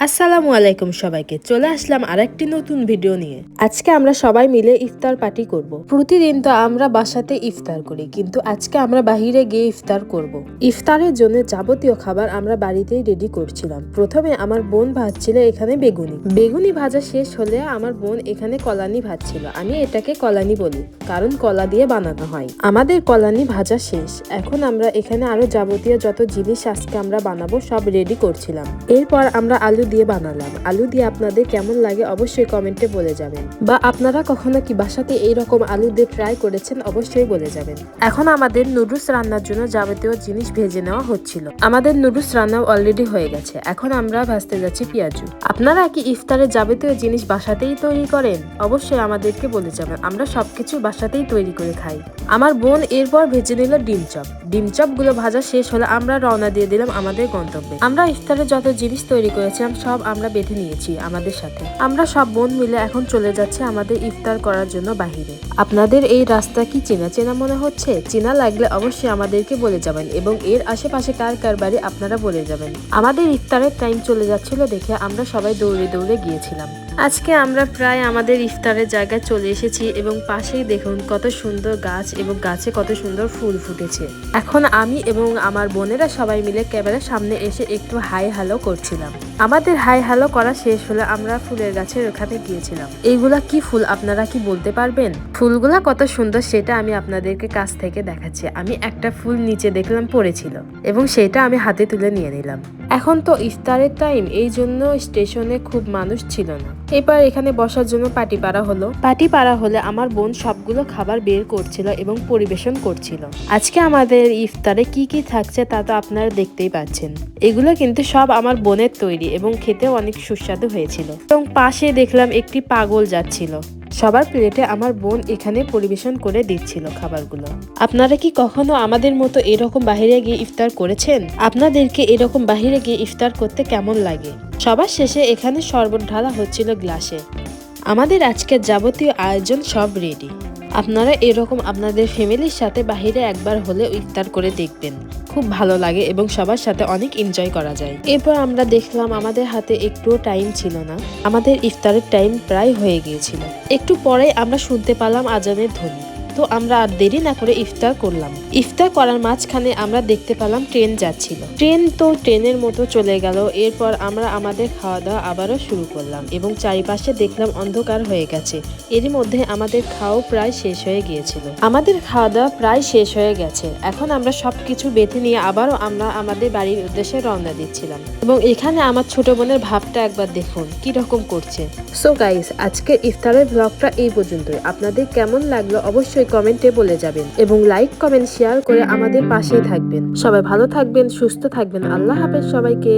আসসালামু আলাইকুম সবাইকে, চলে আসলাম আরেকটি নতুন ভিডিও নিয়ে। আজকে আমরা সবাই মিলে ইফতার পার্টি করব। প্রতিদিন তো আমরা বাসাতে ইফতার করি, কিন্তু আজকে আমরা বাহিরে গিয়ে ইফতার করব। ইফতারের জন্য যাবতীয় খাবার আমরা বাড়িতেই রেডি করছিলাম। প্রথমে আমার বোন ভাজছিল এখানে বেগুনি ভাজা শেষ হলে আমার বোন এখানে কলানি ভাজছিল। আমি এটাকে কলানি বলি, কারণ কলা দিয়ে বানানো হয়। আমাদের কলানি ভাজা শেষ, এখন আমরা এখানে আরো যাবতীয় যত জিনিস আজকে আমরা বানাবো সব রেডি করছিলাম। এরপর আমরা আলু দিয়ে বানালাম। আলু দিয়ে আপনাদের কেমন লাগে অবশ্যই কমেন্টে বলে যাবেন, বা আপনারা কখনো কি বাসাতে এইরকম আলু দিয়ে ট্রাই করেছেন অবশ্যই বলে যাবেন। এখন আমাদের নুডলস রান্নার জন্য যাবতীয় জিনিস ভেজে নেওয়া হচ্ছিল। আমাদের নুডলস রান্না অলরেডি হয়ে গেছে, এখন আমরা ভাজতে যাচ্ছি পেঁয়াজু। আপনারা কি ইফতারের যাবতীয় জিনিস বাসাতেই তৈরি করেন? অবশ্যই আমাদেরকে বলে যাবেন, আমরা সবকিছু বাসাতেই তৈরি করে খাই। আমার বোন এরপর ভেজে নিল ডিম চপ গুলো ভাজা শেষ হলে আমরা রওনা দিয়ে দিলাম আমাদের গন্তব্যে। আমরা ইফতারে যত জিনিস তৈরি করেছিলাম সব আমরা বেঁধে নিয়েছি আমাদের সাথে। আমরা সব বোন মিলে এখন চলে যাচ্ছি আমাদের ইফতার করার জন্য বাহিরে। আপনাদের এই রাস্তা কি চেনা চেনা মনে হচ্ছে? চেনা লাগলে অবশ্যই আমাদেরকে বলে যাবেন, এবং এর আশেপাশে কার কার বাড়ি আপনারা বলে যাবেন। আমাদের ইফতারের টাইম চলে যাচ্ছিল দেখে আমরা সবাই দৌড়ে দৌড়ে গিয়েছিলাম। আজকে আমরা প্রায় আমাদের ইফতারের জায়গায় চলে এসেছি, এবং পাশেই দেখুন কত সুন্দর গাছ, এবং গাছে কত সুন্দর ফুল ফুটেছে। এখন আমি এবং আমার বোনেরা সবাই মিলে ক্যামেরার সামনে এসে একটু হাই হ্যালো করছিলাম। আমাদের হাই হ্যালো করা শেষ হলে আমরা ফুলের গাছের ওখানে গিয়েছিলাম। এইগুলা কি ফুল আপনারা কি বলতে পারবেন? ফুলগুলা কত সুন্দর সেটা আমি আপনাদেরকে কাছ থেকে দেখাচ্ছি। আমি একটা ফুল নিচে দেখলাম পড়েছিল, এবং সেটা আমি হাতে তুলে নিয়ে নিলাম। এখন তো ইফতারের টাইম, এই জন্য স্টেশনে খুব মানুষ ছিল না। এবার এখানে বসার জন্য পাটি পাড়া হলে আমার বোন সবগুলো খাবার বের করছিল এবং পরিবেশন করছিল। আজকে আমাদের ইফতারে কি কি থাকছে তা তো আপনারা দেখতেই পাচ্ছেন। এগুলো কিন্তু সব আমার বোনের তৈরি, এবং খেতে অনেক সুস্বাদু হয়েছিল। এবং পাশে দেখলাম একটি পাগল যাচ্ছিল। সবার প্লেটে আমার বোন এখানে পরিবেশন করে দিচ্ছিল খাবারগুলো। আপনারা কি কখনো আমাদের মতো এরকম বাহিরে গিয়ে ইফতার করেছেন? আপনাদেরকে এরকম বাহিরে গিয়ে ইফতার করতে কেমন লাগে? সবার শেষে এখানে শরবত ঢালা হচ্ছিল গ্লাসে। আমাদের আজকের যাবতীয় আয়োজন সব রেডি। আপনারা এরকম আপনাদের ফ্যামিলির সাথে বাহিরে একবার হলে ইফতার করে দেখবেন, খুব ভালো লাগে এবং সবার সাথে অনেক এনজয় করা যায়। এরপর আমরা দেখলাম আমাদের হাতে একটুও টাইম ছিল না, আমাদের ইফতারের টাইম প্রায় হয়ে গিয়েছিল। একটু পরেই আমরা শুনতে পেলাম আজানের ধ্বনি। তো আমরা আর দেরি না করে ইফতার করলাম। ইফতার করার মাঝখানে আমরা দেখতে পেলাম ট্রেন যাচ্ছিল। ট্রেনের মতো চলে গেল। এরপর আমরা আমাদের খাওয়া দাওয়া আবারও শুরু করলাম, এবং চারিপাশে দেখলাম অন্ধকার হয়ে গেছে। এরই মধ্যে আমাদের খাওয়া প্রায় শেষ হয়ে গিয়েছিল। আমাদের খাওয়া দাওয়া প্রায় শেষ হয়ে গেছে। এখন আমরা সবকিছু বেঁধে নিয়ে আবারও আমরা আমাদের বাড়ির উদ্দেশ্যে রওনা দিচ্ছিলাম। এবং এখানে আমার ছোট বোনের ভাবটা একবার দেখুন কি রকম করছে। সো গাইস, আজকের ইফতারের ব্লগটা এই পর্যন্তই। আপনাদের কেমন লাগলো অবশ্যই কমেন্টে বলে যাবেন, এবং লাইক কমেন্ট শেয়ার করে আমাদের পাশেই থাকবেন। সবাই ভালো থাকবেন, সুস্থ থাকবেন। আল্লাহ হাফেজ সবাইকে।